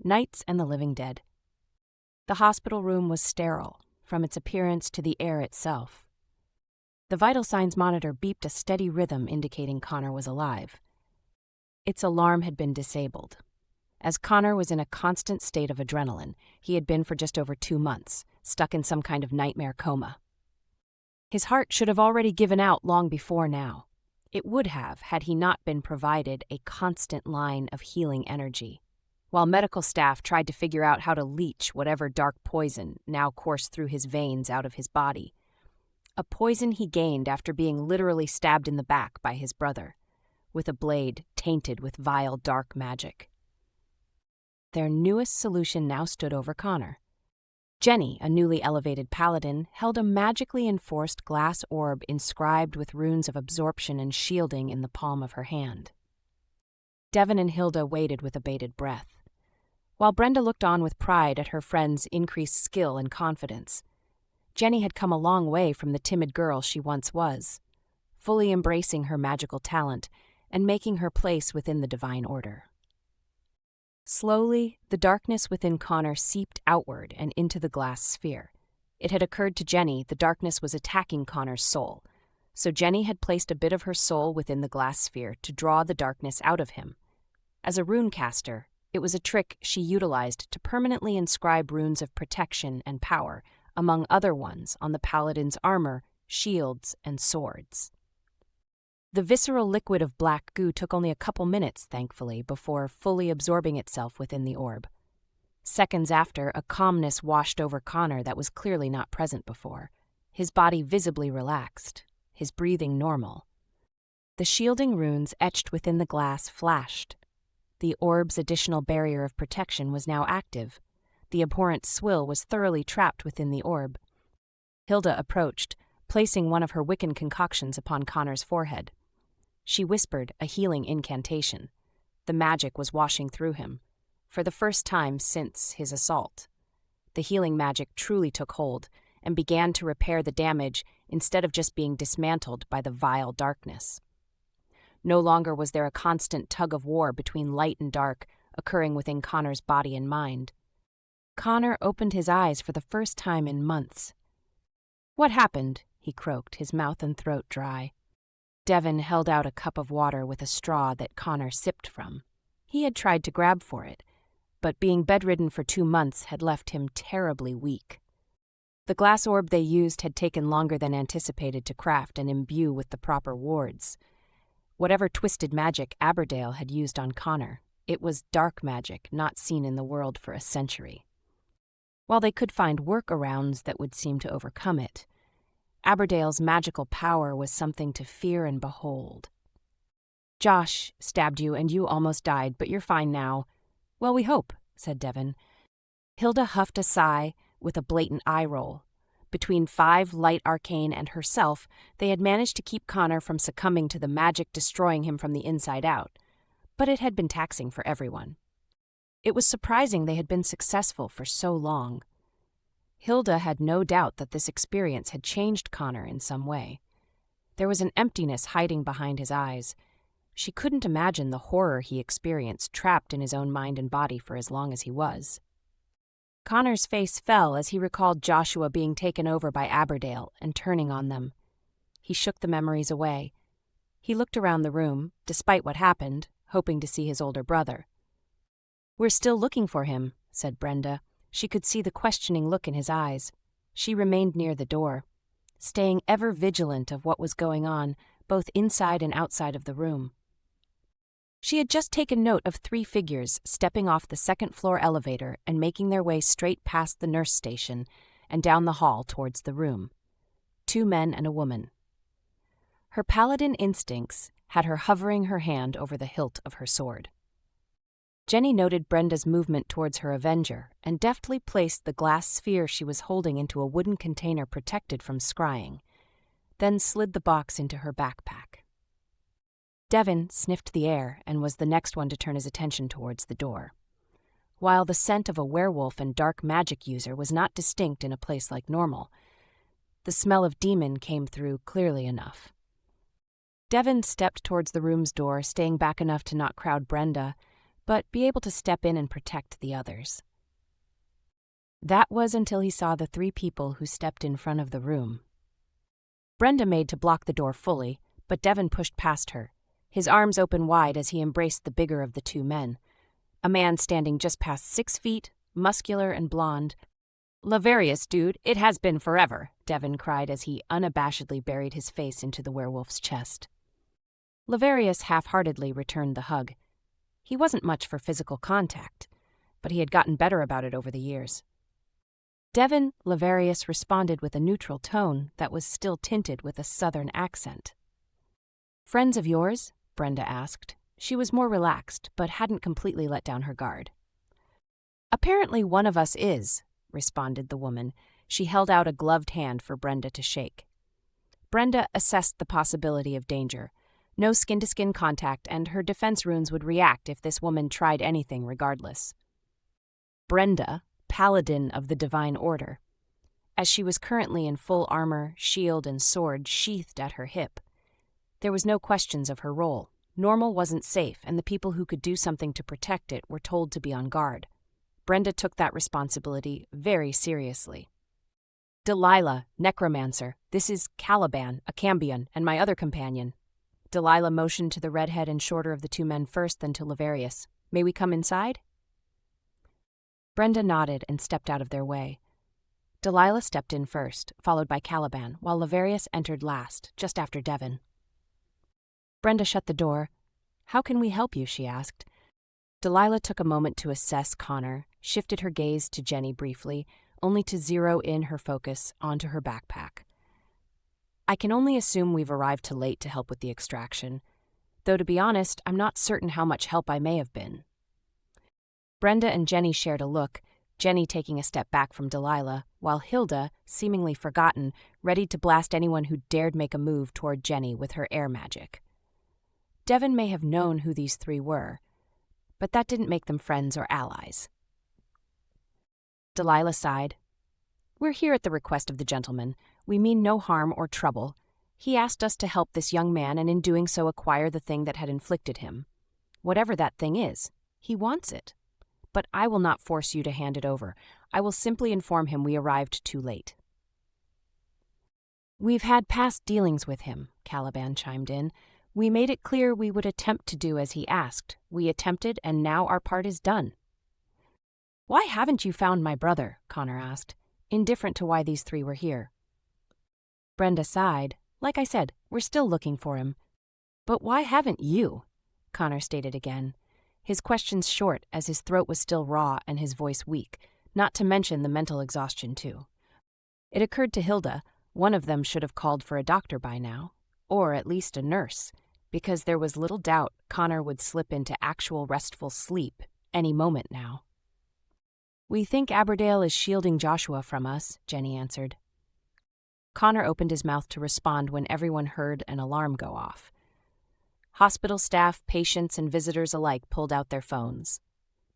Knights and the Living Dead. The hospital room was sterile, from its appearance to the air itself. The vital signs monitor beeped a steady rhythm indicating Connor was alive. Its alarm had been disabled. As Connor was in a constant state of adrenaline, he had been for just over 2 months, stuck in some kind of nightmare coma. His heart should have already given out long before now. It would have had he not been provided a constant line of healing energy. While medical staff tried to figure out how to leach whatever dark poison now coursed through his veins out of his body. A poison he gained after being literally stabbed in the back by his brother, with a blade tainted with vile dark magic. Their newest solution now stood over Connor. Jenny, a newly elevated paladin, held a magically enforced glass orb inscribed with runes of absorption and shielding in the palm of her hand. Devon and Hilda waited with abated breath, while Brenda looked on with pride at her friend's increased skill and confidence. Jenny had come a long way from the timid girl she once was, fully embracing her magical talent and making her place within the divine order. Slowly, the darkness within Connor seeped outward and into the glass sphere. It had occurred to Jenny the darkness was attacking Connor's soul, so Jenny had placed a bit of her soul within the glass sphere to draw the darkness out of him. As a rune caster, it was a trick she utilized to permanently inscribe runes of protection and power, among other ones, on the paladin's armor, shields, and swords. The visceral liquid of black goo took only a couple minutes, thankfully, before fully absorbing itself within the orb. Seconds after, a calmness washed over Connor that was clearly not present before. His body visibly relaxed, his breathing normal. The shielding runes etched within the glass flashed. The orb's additional barrier of protection was now active. The abhorrent swill was thoroughly trapped within the orb. Hilda approached, placing one of her Wiccan concoctions upon Connor's forehead. She whispered a healing incantation. The magic was washing through him, for the first time since his assault. The healing magic truly took hold and began to repair the damage instead of just being dismantled by the vile darkness. No longer was there a constant tug-of-war between light and dark occurring within Connor's body and mind. Connor opened his eyes for the first time in months. "What happened?" he croaked, his mouth and throat dry. Devon held out a cup of water with a straw that Connor sipped from. He had tried to grab for it, but being bedridden for 2 months had left him terribly weak. The glass orb they used had taken longer than anticipated to craft and imbue with the proper wards. Whatever twisted magic Aberdale had used on Connor, it was dark magic not seen in the world for a century. While they could find workarounds that would seem to overcome it, Aberdale's magical power was something to fear and behold. "Josh stabbed you and you almost died, but you're fine now." "Well, we hope," said Devon. Hilda huffed a sigh with a blatant eye roll. Between 5 light arcane and herself, they had managed to keep Connor from succumbing to the magic destroying him from the inside out, but it had been taxing for everyone. It was surprising they had been successful for so long. Hilda had no doubt that this experience had changed Connor in some way. There was an emptiness hiding behind his eyes. She couldn't imagine the horror he experienced trapped in his own mind and body for as long as he was. Connor's face fell as he recalled Joshua being taken over by Aberdale and turning on them. He shook the memories away. He looked around the room, despite what happened, hoping to see his older brother. "We're still looking for him," said Brenda. She could see the questioning look in his eyes. She remained near the door, staying ever vigilant of what was going on, both inside and outside of the room. She had just taken note of 3 figures stepping off the second-floor elevator and making their way straight past the nurse station and down the hall towards the room. 2 men and a woman. Her paladin instincts had her hovering her hand over the hilt of her sword. Jenny noted Brenda's movement towards her avenger and deftly placed the glass sphere she was holding into a wooden container protected from scrying, then slid the box into her backpack. Devon sniffed the air and was the next one to turn his attention towards the door. While the scent of a werewolf and dark magic user was not distinct in a place like normal, the smell of demon came through clearly enough. Devon stepped towards the room's door, staying back enough to not crowd Brenda, but be able to step in and protect the others. That was until he saw the 3 people who stepped in front of the room. Brenda made to block the door fully, but Devon pushed past her, his arms open wide as he embraced the bigger of the 2 men. A man standing just past 6 feet, muscular and blonde. "Laverius, dude, it has been forever," Devon cried as he unabashedly buried his face into the werewolf's chest. Laverius half-heartedly returned the hug. He wasn't much for physical contact, but he had gotten better about it over the years. Devon, Laverius responded with a neutral tone that was still tinted with a southern accent. "Friends of yours?" Brenda asked. She was more relaxed, but hadn't completely let down her guard. "Apparently one of us is," responded the woman. She held out a gloved hand for Brenda to shake. Brenda assessed the possibility of danger. No skin-to-skin contact, and her defense runes would react if this woman tried anything regardless. Brenda, paladin of the Divine Order, as she was currently in full armor, shield, and sword sheathed at her hip. There was no questions of her role. Normal wasn't safe, and the people who could do something to protect it were told to be on guard. Brenda took that responsibility very seriously. "Delilah, necromancer, this is Caliban, a Cambion, and my other companion." Delilah motioned to the redhead and shorter of the 2 men first, then to Laverius. "May we come inside?" Brenda nodded and stepped out of their way. Delilah stepped in first, followed by Caliban, while Laverius entered last, just after Devon. Brenda shut the door. "How can we help you?" she asked. Delilah took a moment to assess Connor, shifted her gaze to Jenny briefly, only to zero in her focus onto her backpack. "I can only assume we've arrived too late to help with the extraction, though to be honest, I'm not certain how much help I may have been." Brenda and Jenny shared a look, Jenny taking a step back from Delilah, while Hilda, seemingly forgotten, readied to blast anyone who dared make a move toward Jenny with her air magic. Devon may have known who these 3 were, but that didn't make them friends or allies. Delilah sighed. "We're here at the request of the gentleman. We mean no harm or trouble. He asked us to help this young man and in doing so acquire the thing that had inflicted him. Whatever that thing is, he wants it. But I will not force you to hand it over. I will simply inform him we arrived too late." "We've had past dealings with him," Caliban chimed in. "We made it clear we would attempt to do as he asked. We attempted, and now our part is done." "Why haven't you found my brother?" Connor asked, indifferent to why these 3 were here. Brenda sighed. "Like I said, we're still looking for him." "But why haven't you?" Connor stated again. His questions short, as his throat was still raw and his voice weak, not to mention the mental exhaustion, too. It occurred to Hilda, one of them should have called for a doctor by now, or at least a nurse, because there was little doubt Connor would slip into actual restful sleep any moment now. "We think Aberdale is shielding Joshua from us," Jenny answered. Connor opened his mouth to respond when everyone heard an alarm go off. Hospital staff, patients, and visitors alike pulled out their phones.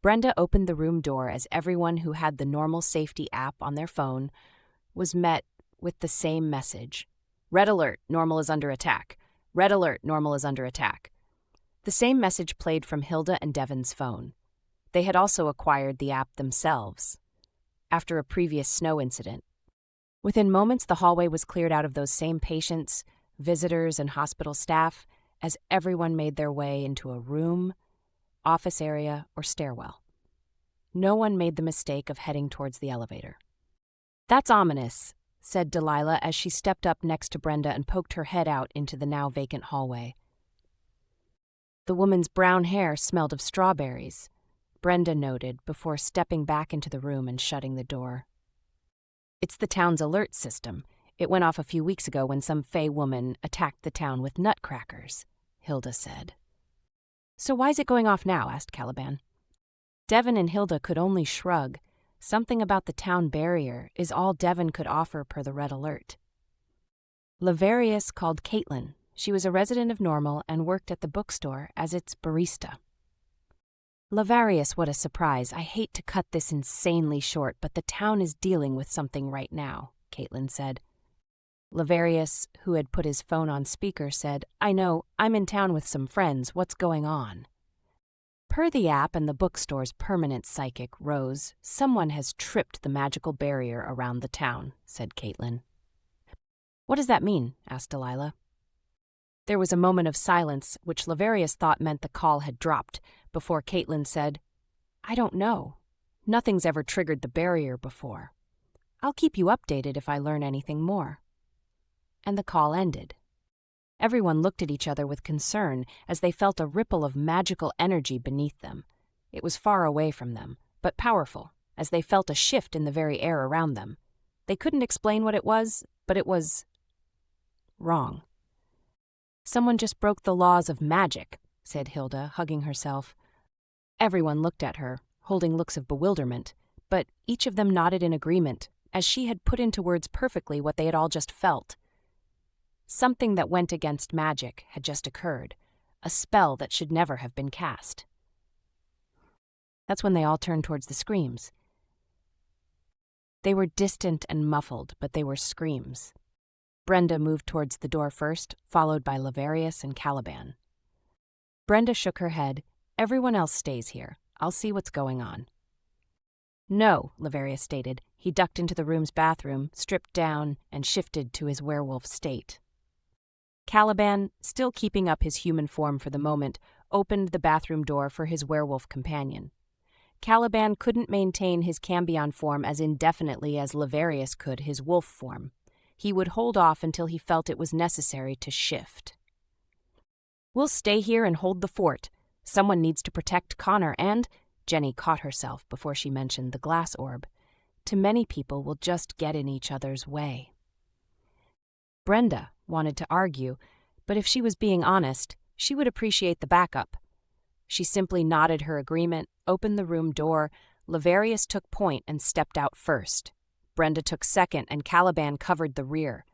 Brenda opened the room door as everyone who had the Normal Safety app on their phone was met with the same message. "Red alert, Normal is under attack. Red alert, Normal is under attack." The same message played from Hilda and Devon's phone. They had also acquired the app themselves, after a previous snow incident. Within moments, the hallway was cleared out of those same patients, visitors, and hospital staff, as everyone made their way into a room, office area, or stairwell. No one made the mistake of heading towards the elevator. "That's ominous," said Delilah as she stepped up next to Brenda and poked her head out into the now vacant hallway. The woman's brown hair smelled of strawberries, Brenda noted before stepping back into the room and shutting the door. "It's the town's alert system. It went off a few weeks ago when some fey woman attacked the town with nutcrackers," Hilda said. "So why's it going off now?" asked Caliban. Devon and Hilda could only shrug. Something about the town barrier is all Devon could offer per the red alert. Laverius called Caitlin. She was a resident of Normal and worked at the bookstore as its barista. "Laverius, what a surprise. I hate to cut this insanely short, but the town is dealing with something right now," Caitlin said. Laverius, who had put his phone on speaker, said, "I know, I'm in town with some friends. What's going on?" Per the app and the bookstore's permanent psychic, Rose, someone has tripped the magical barrier around the town, said Caitlin. What does that mean? Asked Delilah. There was a moment of silence, which Laverius thought meant the call had dropped, before Caitlin said, I don't know. Nothing's ever triggered the barrier before. I'll keep you updated if I learn anything more. And the call ended. Everyone looked at each other with concern as they felt a ripple of magical energy beneath them. It was far away from them, but powerful, as they felt a shift in the very air around them. They couldn't explain what it was, but it was wrong. Someone just broke the laws of magic, said Hilda, hugging herself. Everyone looked at her, holding looks of bewilderment, but each of them nodded in agreement, as she had put into words perfectly what they had all just felt. Something that went against magic had just occurred, a spell that should never have been cast. That's when they all turned towards the screams. They were distant and muffled, but they were screams. Brenda moved towards the door first, followed by Laverius and Caliban. Brenda shook her head. Everyone else stays here. I'll see what's going on. No, Laverius stated. He ducked into the room's bathroom, stripped down, and shifted to his werewolf state. Caliban, still keeping up his human form for the moment, opened the bathroom door for his werewolf companion. Caliban couldn't maintain his cambion form as indefinitely as Laverius could his wolf form. He would hold off until he felt it was necessary to shift. We'll stay here and hold the fort. Someone needs to protect Connor and, Jenny caught herself before she mentioned the glass orb. Too many people will just get in each other's way. Brenda wanted to argue, but if she was being honest, she would appreciate the backup. She simply nodded her agreement, opened the room door. Laverius took point and stepped out first. Brenda took second, and Caliban covered the rear.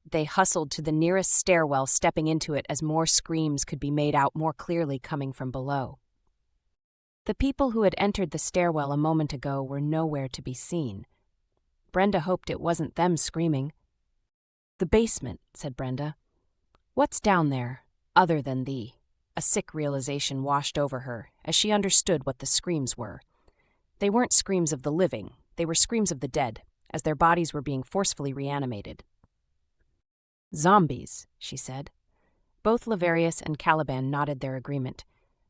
They hustled to the nearest stairwell, stepping into it as more screams could be made out more clearly coming from below. The people who had entered the stairwell a moment ago were nowhere to be seen. Brenda hoped it wasn't them screaming. The basement, said Brenda. What's down there, other than thee? A sick realization washed over her as she understood what the screams were. They weren't screams of the living, they were screams of the dead, as their bodies were being forcefully reanimated. Zombies, she said. Both Laverius and Caliban nodded their agreement.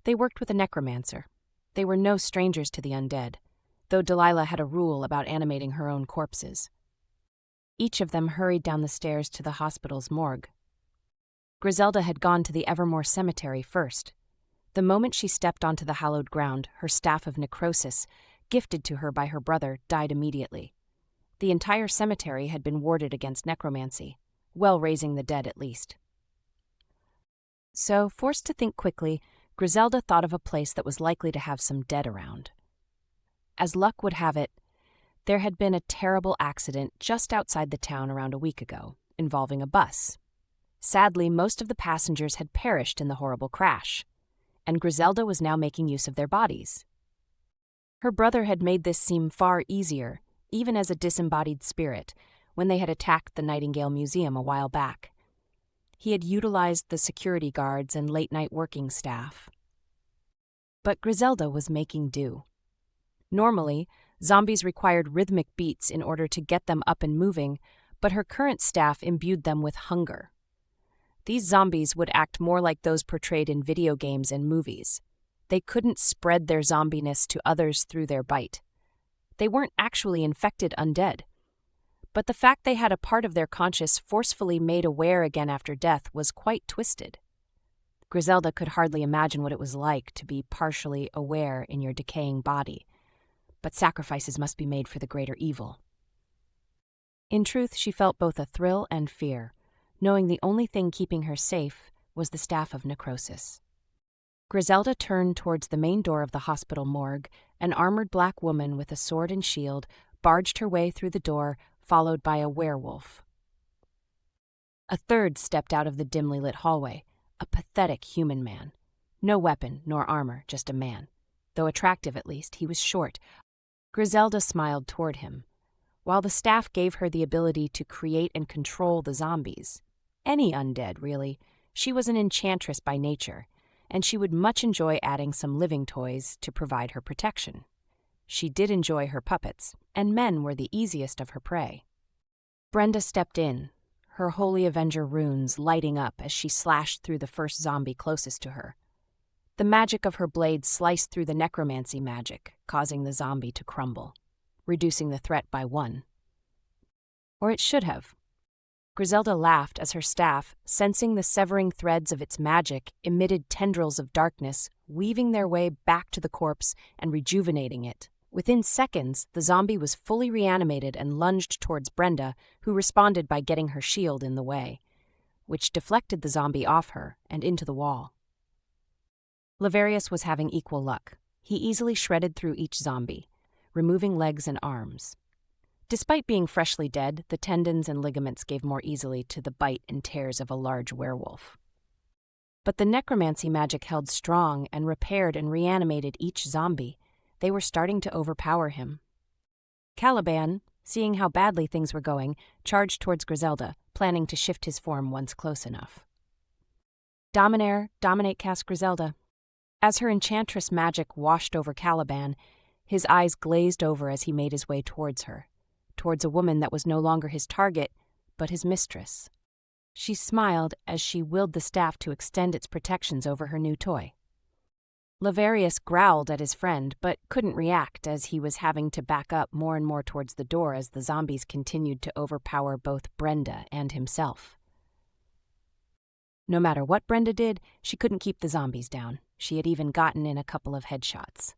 They worked with a necromancer. They were no strangers to the undead, though Delilah had a rule about animating her own corpses. Each of them hurried down the stairs to the hospital's morgue. Grizelda had gone to the Evermore Cemetery first. The moment she stepped onto the hallowed ground, her staff of necrosis, gifted to her by her brother, died immediately. The entire cemetery had been warded against necromancy, well raising the dead at least. So, forced to think quickly, Grizelda thought of a place that was likely to have some dead around. As luck would have it, there had been a terrible accident just outside the town around a week ago, involving a bus. Sadly, most of the passengers had perished in the horrible crash, and Grizelda was now making use of their bodies. Her brother had made this seem far easier, even as a disembodied spirit, when they had attacked the Nightingale Museum a while back. He had utilized the security guards and late-night working staff. But Grizelda was making do. Normally, zombies required rhythmic beats in order to get them up and moving, but her current staff imbued them with hunger. These zombies would act more like those portrayed in video games and movies. They couldn't spread their zombiness to others through their bite. They weren't actually infected undead. But the fact they had a part of their conscious forcefully made aware again after death was quite twisted. Grizelda could hardly imagine what it was like to be partially aware in your decaying body. But sacrifices must be made for the greater evil. In truth, she felt both a thrill and fear, knowing the only thing keeping her safe was the staff of necrosis. Grizelda turned towards the main door of the hospital morgue. An armored black woman with a sword and shield barged her way through the door, followed by a werewolf. A third stepped out of the dimly lit hallway, a pathetic human man. No weapon nor armor, just a man. Though attractive at least, he was short. Grizelda smiled toward him. While the staff gave her the ability to create and control the zombies, any undead, really, she was an enchantress by nature, and she would much enjoy adding some living toys to provide her protection. She did enjoy her puppets, and men were the easiest of her prey. Brenda stepped in, her Holy Avenger runes lighting up as she slashed through the first zombie closest to her. The magic of her blade sliced through the necromancy magic, causing the zombie to crumble, reducing the threat by 1. Or it should have. Grizelda laughed as her staff, sensing the severing threads of its magic, emitted tendrils of darkness, weaving their way back to the corpse and rejuvenating it. Within seconds, the zombie was fully reanimated and lunged towards Brenda, who responded by getting her shield in the way, which deflected the zombie off her and into the wall. Laverius was having equal luck. He easily shredded through each zombie, removing legs and arms. Despite being freshly dead, the tendons and ligaments gave more easily to the bite and tears of a large werewolf. But the necromancy magic held strong and repaired and reanimated each zombie. They were starting to overpower him. Caliban, seeing how badly things were going, charged towards Grizelda, planning to shift his form once close enough. Dominate cast Grizelda. As her enchantress magic washed over Caliban, his eyes glazed over as he made his way towards her, towards a woman that was no longer his target, but his mistress. She smiled as she willed the staff to extend its protections over her new toy. Laverius growled at his friend, but couldn't react as he was having to back up more and more towards the door as the zombies continued to overpower both Brenda and himself. No matter what Brenda did, she couldn't keep the zombies down. She had even gotten in a couple of headshots.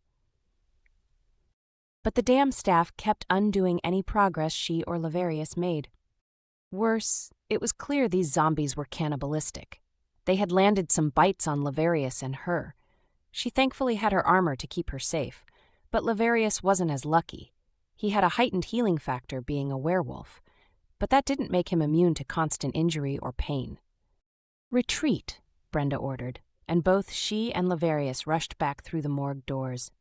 But the damn staff kept undoing any progress she or Laverius made. Worse, it was clear these zombies were cannibalistic. They had landed some bites on Laverius and her. She thankfully had her armor to keep her safe, but Laverius wasn't as lucky. He had a heightened healing factor being a werewolf, but that didn't make him immune to constant injury or pain. "Retreat," Brenda ordered, and both she and Laverius rushed back through the morgue doors.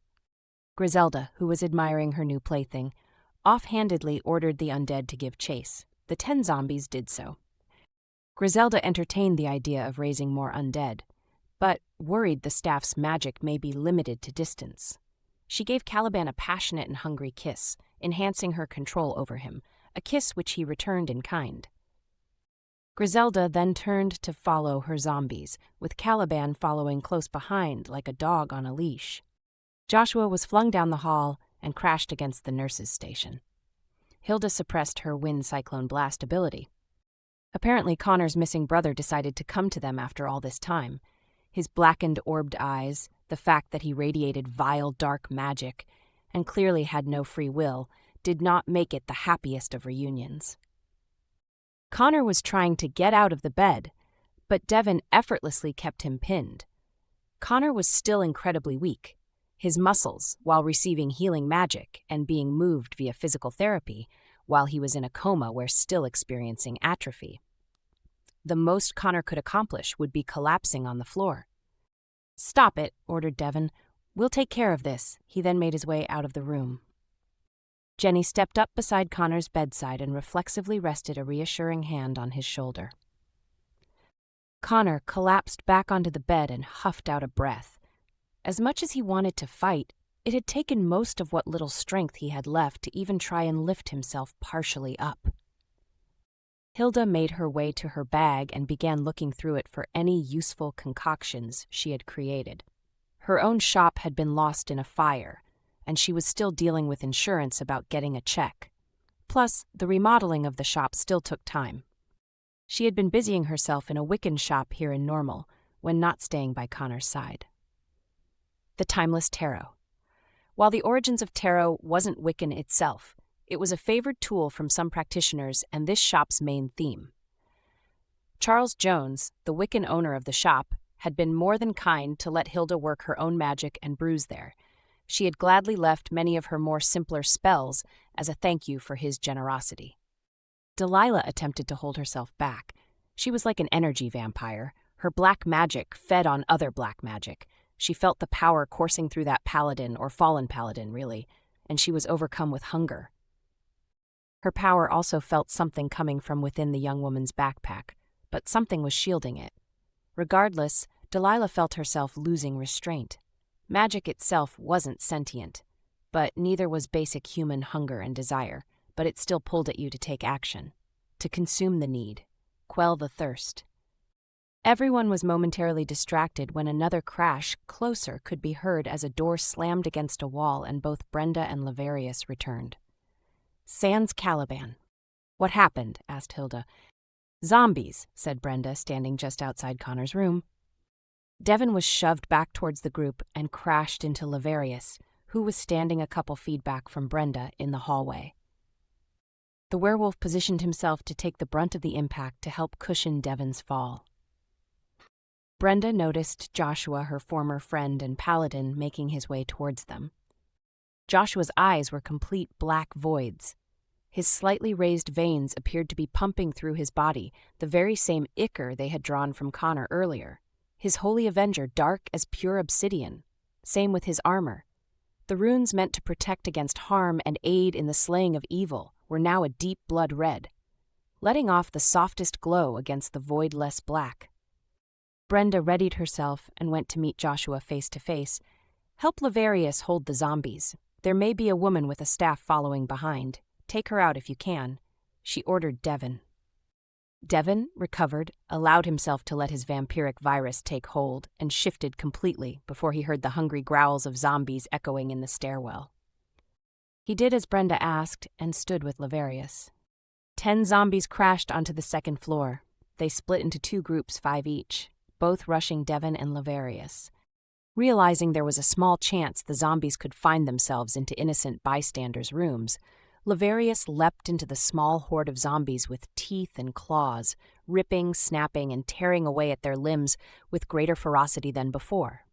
Grizelda, who was admiring her new plaything, offhandedly ordered the undead to give chase. The 10 zombies did so. Grizelda entertained the idea of raising more undead, but worried the staff's magic may be limited to distance. She gave Caliban a passionate and hungry kiss, enhancing her control over him, a kiss which he returned in kind. Grizelda then turned to follow her zombies, with Caliban following close behind like a dog on a leash. Joshua was flung down the hall and crashed against the nurse's station. Hilda suppressed her wind cyclone blast ability. Apparently Connor's missing brother decided to come to them after all this time. His blackened orbed eyes, the fact that he radiated vile dark magic, and clearly had no free will, did not make it the happiest of reunions. Connor was trying to get out of the bed, but Devon effortlessly kept him pinned. Connor was still incredibly weak. His muscles, while receiving healing magic and being moved via physical therapy, while he was in a coma where still experiencing atrophy. The most Connor could accomplish would be collapsing on the floor. "Stop it," ordered Devon. "We'll take care of this." He then made his way out of the room. Jenny stepped up beside Connor's bedside and reflexively rested a reassuring hand on his shoulder. Connor collapsed back onto the bed and huffed out a breath. As much as he wanted to fight, it had taken most of what little strength he had left to even try and lift himself partially up. Hilda made her way to her bag and began looking through it for any useful concoctions she had created. Her own shop had been lost in a fire, and she was still dealing with insurance about getting a check. Plus, the remodeling of the shop still took time. She had been busying herself in a Wiccan shop here in Normal when not staying by Connor's side. The Timeless Tarot. While the origins of tarot wasn't Wiccan itself, it was a favored tool from some practitioners and this shop's main theme. Charles Jones, the Wiccan owner of the shop, had been more than kind to let Hilda work her own magic and brews there. She had gladly left many of her more simpler spells as a thank you for his generosity. Delilah attempted to hold herself back. She was like an energy vampire. Her black magic fed on other black magic. She felt the power coursing through that paladin, or fallen paladin, really, and she was overcome with hunger. Her power also felt something coming from within the young woman's backpack, but something was shielding it. Regardless, Delilah felt herself losing restraint. Magic itself wasn't sentient, but neither was basic human hunger and desire, but it still pulled at you to take action, to consume the need, quell the thirst. Everyone was momentarily distracted when another crash, closer, could be heard as a door slammed against a wall and both Brenda and Laverius returned. Sans Caliban. "What happened?" asked Hilda. "Zombies," said Brenda, standing just outside Connor's room. Devon was shoved back towards the group and crashed into Laverius, who was standing a couple feet back from Brenda in the hallway. The werewolf positioned himself to take the brunt of the impact to help cushion Devon's fall. Brenda noticed Joshua, her former friend and paladin, making his way towards them. Joshua's eyes were complete black voids. His slightly raised veins appeared to be pumping through his body, the very same ichor they had drawn from Connor earlier. His holy avenger dark as pure obsidian. Same with his armor. The runes meant to protect against harm and aid in the slaying of evil were now a deep blood red, letting off the softest glow against the voidless black. Brenda readied herself and went to meet Joshua face to face. "Help Laverius hold the zombies. There may be a woman with a staff following behind. Take her out if you can," she ordered Devon. Devon, recovered, allowed himself to let his vampiric virus take hold and shifted completely before he heard the hungry growls of zombies echoing in the stairwell. He did as Brenda asked and stood with Laverius. 10 zombies crashed onto the second floor. They split into 2 groups, 5 each, both rushing Devon and Laverius. Realizing there was a small chance the zombies could find themselves into innocent bystanders' rooms, Laverius leapt into the small horde of zombies with teeth and claws, ripping, snapping, and tearing away at their limbs with greater ferocity than before.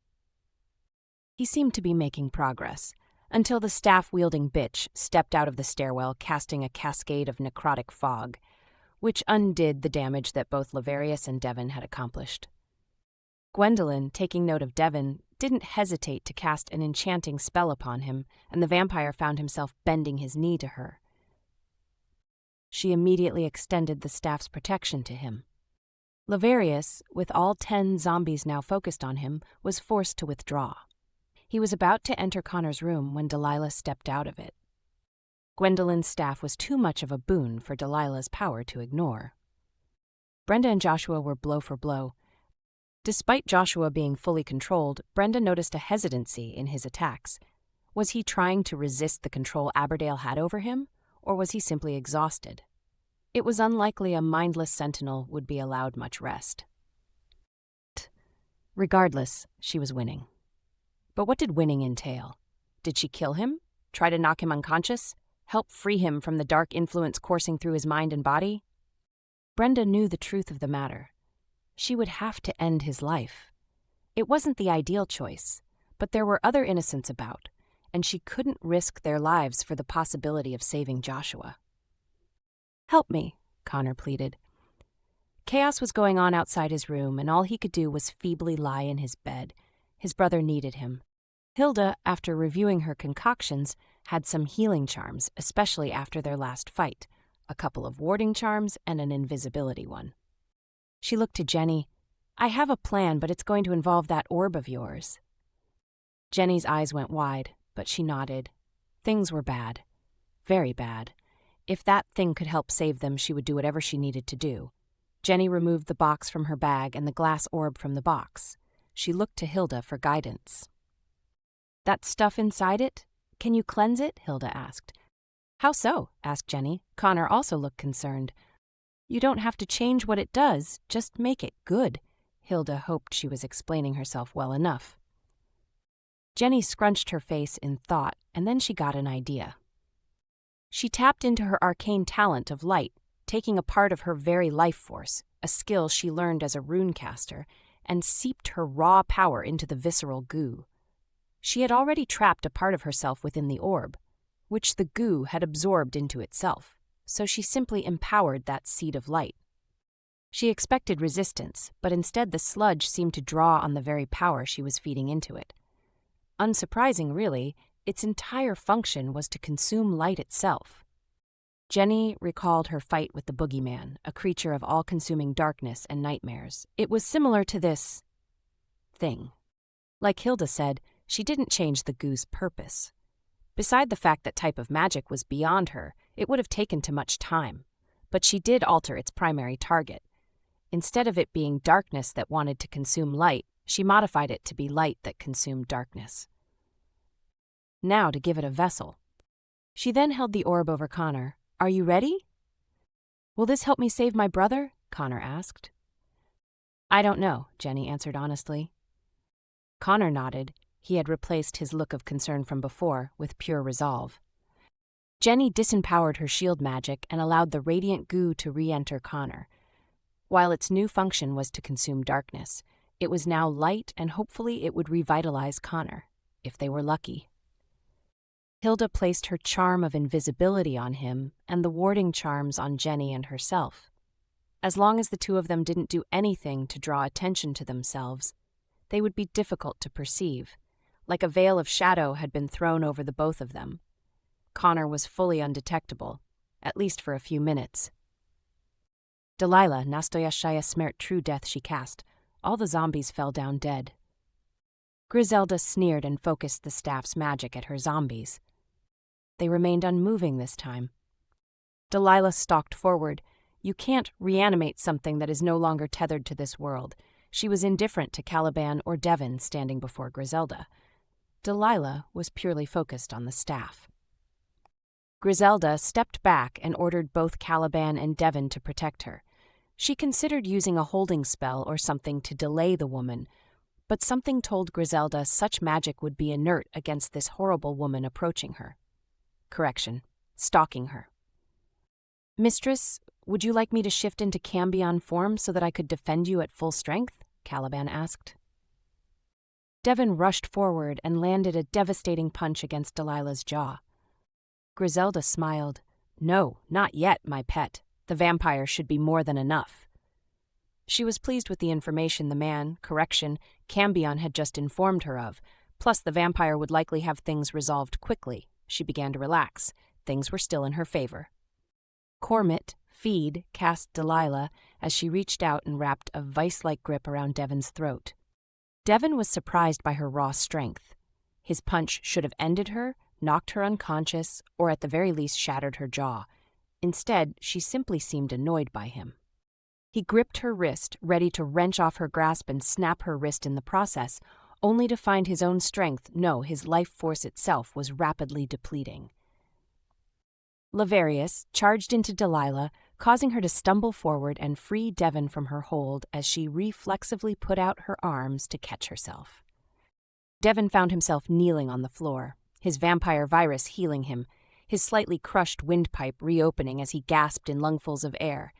He seemed to be making progress, until the staff-wielding bitch stepped out of the stairwell casting a cascade of necrotic fog, which undid the damage that both Laverius and Devon had accomplished. Gwendolyn, taking note of Devon, didn't hesitate to cast an enchanting spell upon him, and the vampire found himself bending his knee to her. She immediately extended the staff's protection to him. Laverius, with all 10 zombies now focused on him, was forced to withdraw. He was about to enter Connor's room when Delilah stepped out of it. Gwendolyn's staff was too much of a boon for Delilah's power to ignore. Brenda and Joshua were blow for blow. Despite Joshua being fully controlled, Brenda noticed a hesitancy in his attacks. Was he trying to resist the control Aberdale had over him, or was he simply exhausted? It was unlikely a mindless sentinel would be allowed much rest. Regardless, she was winning. But what did winning entail? Did she kill him? Try to knock him unconscious? Help free him from the dark influence coursing through his mind and body? Brenda knew the truth of the matter. She would have to end his life. It wasn't the ideal choice, but there were other innocents about, and she couldn't risk their lives for the possibility of saving Joshua. "Help me," Connor pleaded. Chaos was going on outside his room, and all he could do was feebly lie in his bed. His brother needed him. Hilda, after reviewing her concoctions, had some healing charms, especially after their last fight, a couple of warding charms and an invisibility one. She looked to Jenny. "I have a plan, but it's going to involve that orb of yours." Jenny's eyes went wide, but she nodded. Things were bad. Very bad. If that thing could help save them, she would do whatever she needed to do. Jenny removed the box from her bag and the glass orb from the box. She looked to Hilda for guidance. "That stuff inside it? Can you cleanse it?" Hilda asked. "How so?" asked Jenny. Connor also looked concerned. "You don't have to change what it does, just make it good." Hilda hoped she was explaining herself well enough. Jenny scrunched her face in thought, and then she got an idea. She tapped into her arcane talent of light, taking a part of her very life force, a skill she learned as a runecaster, and seeped her raw power into the visceral goo. She had already trapped a part of herself within the orb, which the goo had absorbed into itself, so she simply empowered that seed of light. She expected resistance, but instead the sludge seemed to draw on the very power she was feeding into it. Unsurprising, really, its entire function was to consume light itself. Jenny recalled her fight with the boogeyman, a creature of all-consuming darkness and nightmares. It was similar to this. thing. Like Hilda said, she didn't change the goo's purpose. Beside the fact that type of magic was beyond her, it would have taken too much time. But she did alter its primary target. Instead of it being darkness that wanted to consume light, she modified it to be light that consumed darkness. Now to give it a vessel. She then held the orb over Connor. "Are you ready?" "Will this help me save my brother?" Connor asked. "I don't know," Jenny answered honestly. Connor nodded. He had replaced his look of concern from before with pure resolve. Jenny disempowered her shield magic and allowed the radiant goo to re-enter Connor. While its new function was to consume darkness, it was now light, and hopefully it would revitalize Connor, if they were lucky. Hilda placed her charm of invisibility on him and the warding charms on Jenny and herself. As long as the two of them didn't do anything to draw attention to themselves, they would be difficult to perceive, like a veil of shadow had been thrown over the both of them. Connor was fully undetectable, at least for a few minutes. Delilah, nastoyashaya smert, true death she cast. All the zombies fell down dead. Grizelda sneered and focused the staff's magic at her zombies. They remained unmoving this time. Delilah stalked forward. You can't reanimate something that is no longer tethered to this world. She was indifferent to Caliban or Devon standing before Grizelda. Delilah was purely focused on the staff. Grizelda stepped back and ordered both Caliban and Devon to protect her. She considered using a holding spell or something to delay the woman, but something told Grizelda such magic would be inert against this horrible woman approaching her. Stalking her. "Mistress, would you like me to shift into Cambion form so that I could defend you at full strength?" Caliban asked. Devon rushed forward and landed a devastating punch against Delilah's jaw. Grizelda smiled. "No, not yet, my pet. The vampire should be more than enough." She was pleased with the information the man, Cambion had just informed her of, plus the vampire would likely have things resolved quickly. She began to relax. Things were still in her favor. Cormit, Feed, cast Delilah as she reached out and wrapped a vice-like grip around Devon's throat. Devon was surprised by her raw strength. His punch should have ended her, knocked her unconscious, or at the very least shattered her jaw. Instead, she simply seemed annoyed by him. He gripped her wrist, ready to wrench off her grasp and snap her wrist in the process, only to find his own strength, no, his life force itself, was rapidly depleting. Laverius charged into Delilah, causing her to stumble forward and free Devon from her hold as she reflexively put out her arms to catch herself. Devon found himself kneeling on the floor, his vampire virus healing him, his slightly crushed windpipe reopening as he gasped in lungfuls of air.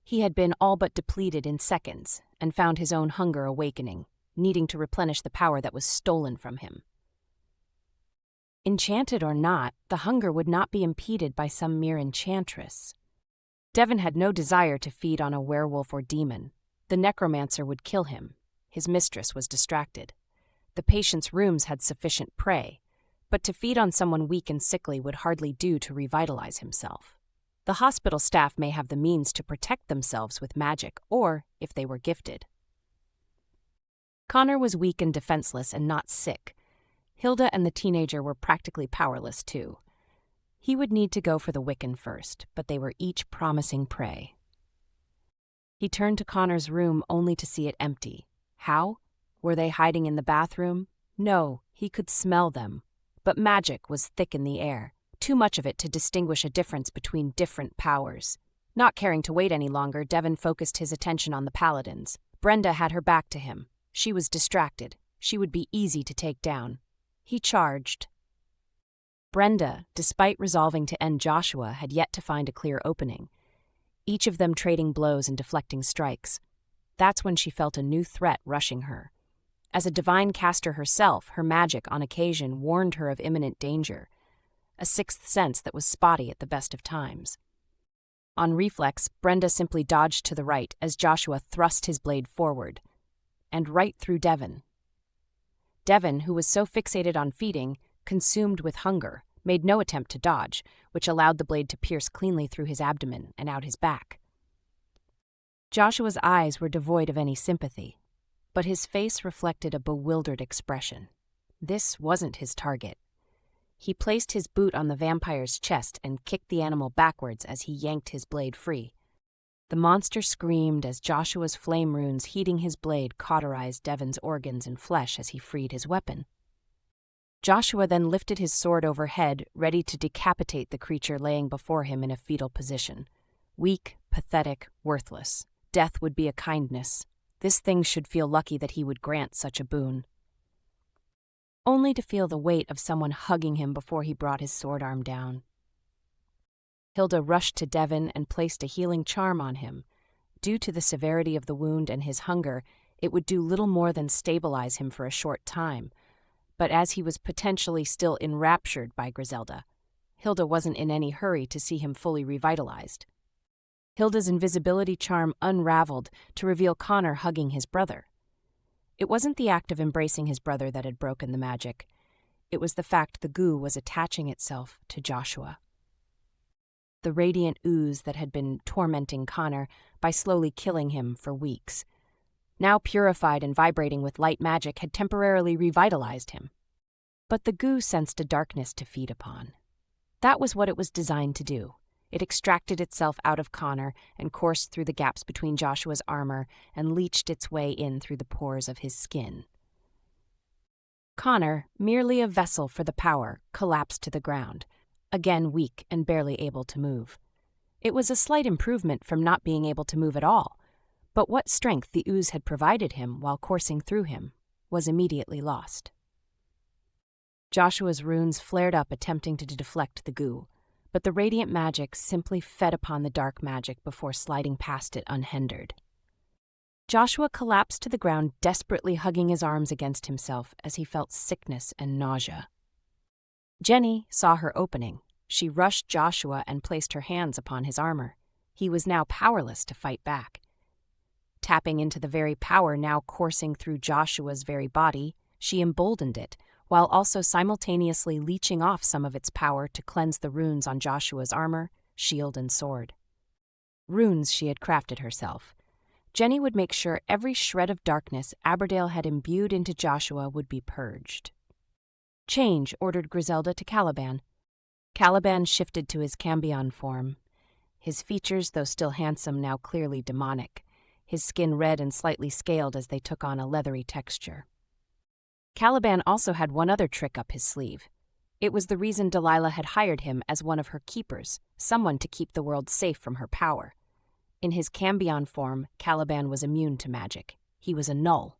He had been all but depleted in seconds and found his own hunger awakening, needing to replenish the power that was stolen from him. Enchanted or not, the hunger would not be impeded by some mere enchantress. Devon had no desire to feed on a werewolf or demon. The necromancer would kill him. His mistress was distracted. The patient's rooms had sufficient prey, but to feed on someone weak and sickly would hardly do to revitalize himself. The hospital staff may have the means to protect themselves with magic, or if they were gifted. Connor was weak and defenseless and not sick. Hilda and the teenager were practically powerless too. He would need to go for the Wiccan first, but they were each promising prey. He turned to Connor's room only to see it empty. How? Were they hiding in the bathroom? No, he could smell them. But magic was thick in the air, too much of it to distinguish a difference between different powers. Not caring to wait any longer, Devon focused his attention on the paladins. Brenda had her back to him. She was distracted. She would be easy to take down. He charged. Brenda, despite resolving to end Joshua, had yet to find a clear opening, each of them trading blows and deflecting strikes. That's when she felt a new threat rushing her. As a divine caster herself, her magic, on occasion, warned her of imminent danger, a sixth sense that was spotty at the best of times. On reflex, Brenda simply dodged to the right as Joshua thrust his blade forward, and right through Devon. Devon, who was so fixated on feeding, consumed with hunger, made no attempt to dodge, which allowed the blade to pierce cleanly through his abdomen and out his back. Joshua's eyes were devoid of any sympathy. but his face reflected a bewildered expression. This wasn't his target. He placed his boot on the vampire's chest and kicked the animal backwards as he yanked his blade free. The monster screamed as Joshua's flame runes heating his blade cauterized Devon's organs and flesh as he freed his weapon. Joshua then lifted his sword overhead, ready to decapitate the creature laying before him in a fetal position. Weak, pathetic, worthless. Death would be a kindness. This thing should feel lucky that he would grant such a boon. Only to feel the weight of someone hugging him before he brought his sword arm down. Hilda rushed to Devon and placed a healing charm on him. Due to the severity of the wound and his hunger, it would do little more than stabilize him for a short time. But as he was potentially still enraptured by Grizelda, Hilda wasn't in any hurry to see him fully revitalized. Hilda's invisibility charm unraveled to reveal Connor hugging his brother. It wasn't the act of embracing his brother that had broken the magic. It was the fact the goo was attaching itself to Joshua. The radiant ooze that had been tormenting Connor by slowly killing him for weeks, now purified and vibrating with light magic, had temporarily revitalized him. But the goo sensed a darkness to feed upon. That was what it was designed to do. It extracted itself out of Connor and coursed through the gaps between Joshua's armor and leached its way in through the pores of his skin. Connor, merely a vessel for the power, collapsed to the ground, again weak and barely able to move. It was a slight improvement from not being able to move at all, but what strength the ooze had provided him while coursing through him was immediately lost. Joshua's runes flared up, attempting to deflect the goo, but the radiant magic simply fed upon the dark magic before sliding past it unhindered. Joshua collapsed to the ground, desperately hugging his arms against himself as he felt sickness and nausea. Jenny saw her opening. She rushed Joshua and placed her hands upon his armor. He was now powerless to fight back. Tapping into the very power now coursing through Joshua's very body, she emboldened it, while also simultaneously leeching off some of its power to cleanse the runes on Joshua's armor, shield, and sword. Runes she had crafted herself. Jenny would make sure every shred of darkness Aberdale had imbued into Joshua would be purged. "Change," ordered Grizelda to Caliban. Caliban shifted to his cambion form. His features, though still handsome, now clearly demonic, his skin red and slightly scaled as they took on a leathery texture. Caliban also had one other trick up his sleeve. It was the reason Delilah had hired him as one of her keepers, someone to keep the world safe from her power. In his cambion form, Caliban was immune to magic. He was a null.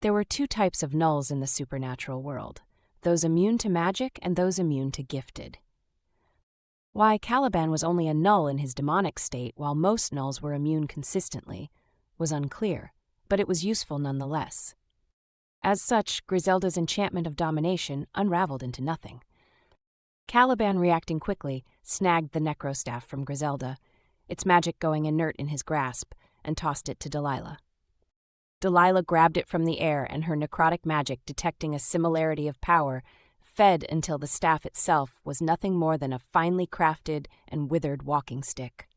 There were two types of nulls in the supernatural world, those immune to magic and those immune to gifted. Why Caliban was only a null in his demonic state while most nulls were immune consistently was unclear, but it was useful nonetheless. As such, Grizelda's enchantment of domination unraveled into nothing. Caliban, reacting quickly, snagged the necrostaff from Grizelda, its magic going inert in his grasp, and tossed it to Delilah. Delilah grabbed it from the air, and her necrotic magic, detecting a similarity of power, fed until the staff itself was nothing more than a finely crafted and withered walking stick.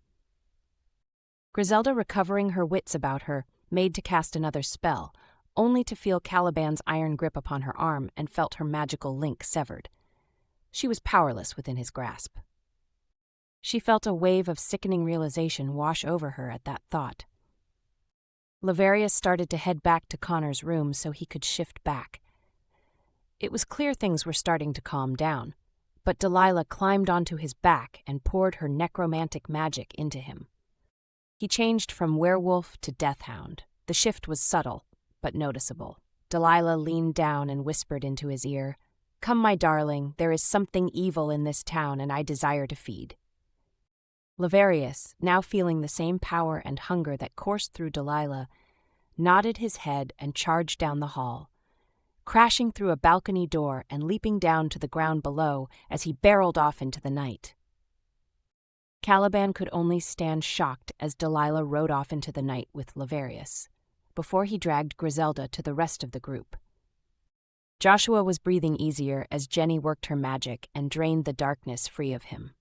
Grizelda, recovering her wits about her, made to cast another spell, only to feel Caliban's iron grip upon her arm and felt her magical link severed. She was powerless within his grasp. She felt a wave of sickening realization wash over her at that thought. Laverius started to head back to Connor's room so he could shift back. It was clear things were starting to calm down, but Delilah climbed onto his back and poured her necromantic magic into him. He changed from werewolf to deathhound. The shift was subtle, but noticeable. Delilah leaned down and whispered into his ear, "Come, my darling, there is something evil in this town and I desire to feed." Laverius, now feeling the same power and hunger that coursed through Delilah, nodded his head and charged down the hall, crashing through a balcony door and leaping down to the ground below as he barreled off into the night. Caliban could only stand shocked as Delilah rode off into the night with Laverius, before he dragged Grizelda to the rest of the group. Joshua was breathing easier as Jenny worked her magic and drained the darkness free of him.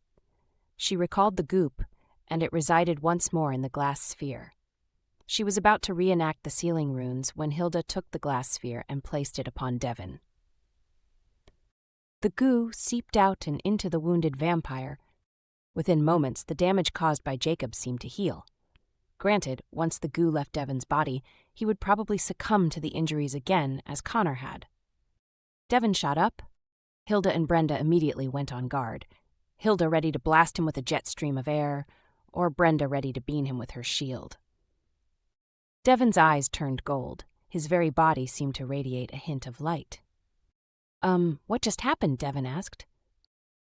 She recalled the goop, and it resided once more in the glass sphere. She was about to reenact the sealing runes when Hilda took the glass sphere and placed it upon Devon. The goo seeped out and into the wounded vampire. Within moments, the damage caused by Jacob seemed to heal. Granted, once the goo left Devon's body, he would probably succumb to the injuries again, as Connor had. Devon shot up. Hilda and Brenda immediately went on guard. Hilda ready to blast him with a jet stream of air, or Brenda ready to beam him with her shield. Devon's eyes turned gold. His very body seemed to radiate a hint of light. What just happened?" Devon asked.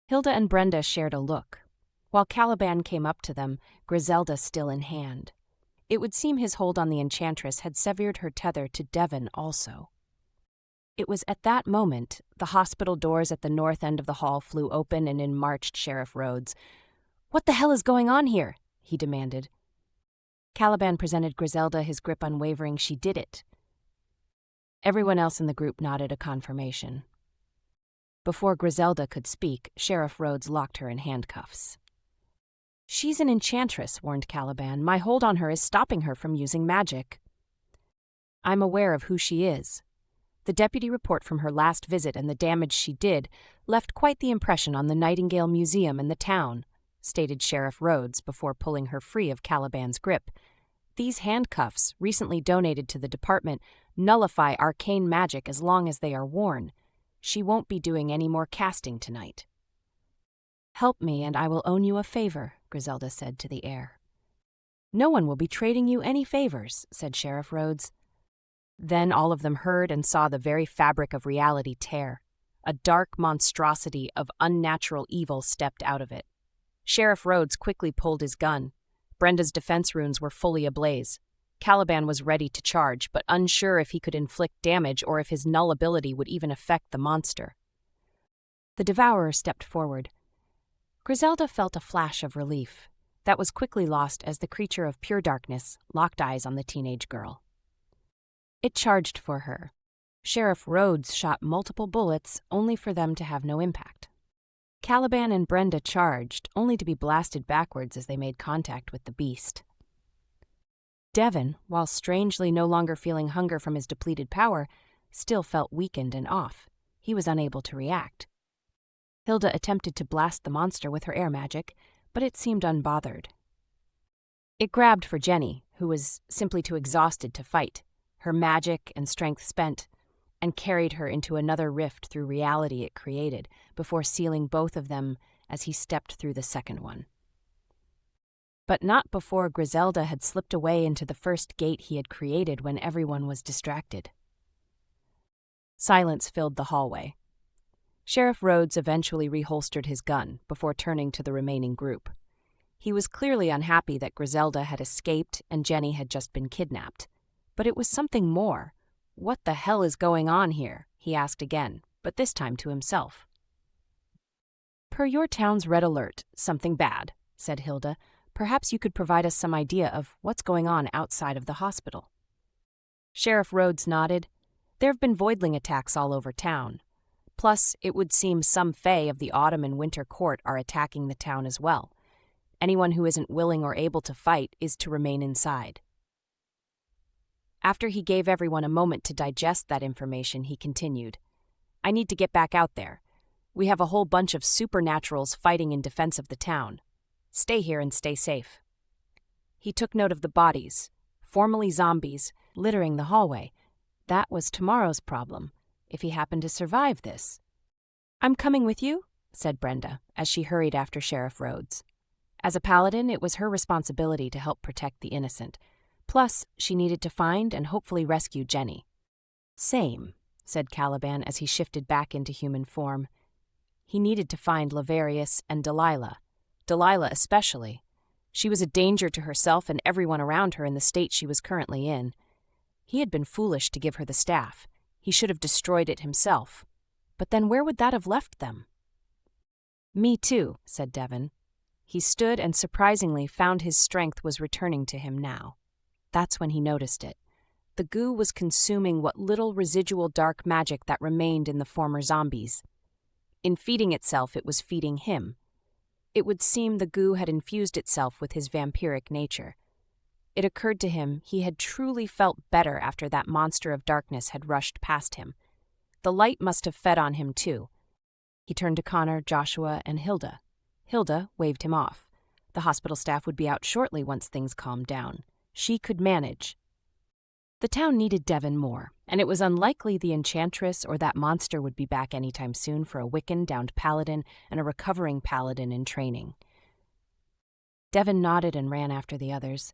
Hilda and Brenda shared a look, while Caliban came up to them, Grizelda still in hand. It would seem his hold on the enchantress had severed her tether to Devon also. It was at that moment the hospital doors at the north end of the hall flew open and in marched Sheriff Rhodes. "What the hell is going on here?" he demanded. Caliban presented Grizelda his grip unwavering. "She did it." Everyone else in the group nodded a confirmation. Before Grizelda could speak, Sheriff Rhodes locked her in handcuffs. "She's an enchantress," warned Caliban. "My hold on her is stopping her from using magic." "I'm aware of who she is. The deputy report from her last visit and the damage she did left quite the impression on the Nightingale Museum and the town," stated Sheriff Rhodes before pulling her free of Caliban's grip. "These handcuffs, recently donated to the department, nullify arcane magic as long as they are worn. She won't be doing any more casting tonight." "Help me and I will own you a favor," Grizelda said to the air. "No one will be trading you any favors," said Sheriff Rhodes. Then all of them heard and saw the very fabric of reality tear. A dark monstrosity of unnatural evil stepped out of it. Sheriff Rhodes quickly pulled his gun. Brenda's defense runes were fully ablaze. Caliban was ready to charge, but unsure if he could inflict damage or if his null ability would even affect the monster. The devourer stepped forward. Grizelda felt a flash of relief. That was quickly lost as the creature of pure darkness locked eyes on the teenage girl. It charged for her. Sheriff Rhodes shot multiple bullets, only for them to have no impact. Caliban and Brenda charged, only to be blasted backwards as they made contact with the beast. Devon, while strangely no longer feeling hunger from his depleted power, still felt weakened and off. He was unable to react. Hilda attempted to blast the monster with her air magic, but it seemed unbothered. It grabbed for Jenny, who was simply too exhausted to fight, her magic and strength spent, and carried her into another rift through reality it created, before sealing both of them as he stepped through the second one. But not before Grizelda had slipped away into the first gate he had created when everyone was distracted. Silence filled the hallway. Sheriff Rhodes eventually reholstered his gun before turning to the remaining group. He was clearly unhappy that Grizelda had escaped and Jenny had just been kidnapped. But it was something more. "What the hell is going on here?" he asked again, but this time to himself. "Per your town's red alert, something bad," said Hilda. "Perhaps you could provide us some idea of what's going on outside of the hospital." Sheriff Rhodes nodded. "There have been voidling attacks all over town. Plus, it would seem some fae of the autumn and winter court are attacking the town as well. Anyone who isn't willing or able to fight is to remain inside." After he gave everyone a moment to digest that information, he continued, "I need to get back out there. We have a whole bunch of supernaturals fighting in defense of the town. Stay here and stay safe." He took note of the bodies, formerly zombies, littering the hallway. That was tomorrow's problem, if he happened to survive this. "I'm coming with you," said Brenda, as she hurried after Sheriff Rhodes. As a paladin, it was her responsibility to help protect the innocent. Plus, she needed to find and hopefully rescue Jenny. "Same," said Caliban as he shifted back into human form. He needed to find Laverius and Delilah especially. She was a danger to herself and everyone around her in the state she was currently in. He had been foolish to give her the staff. He should have destroyed it himself. But then where would that have left them? "Me too," said Devon. He stood and surprisingly found his strength was returning to him now. That's when he noticed it. The goo was consuming what little residual dark magic that remained in the former zombies. In feeding itself, it was feeding him. It would seem the goo had infused itself with his vampiric nature. It occurred to him he had truly felt better after that monster of darkness had rushed past him. The light must have fed on him, too. He turned to Connor, Joshua, and Hilda. Hilda waved him off. The hospital staff would be out shortly once things calmed down. She could manage. The town needed Devon more, and it was unlikely the enchantress or that monster would be back anytime soon for a Wiccan-downed paladin and a recovering paladin in training. Devon nodded and ran after the others.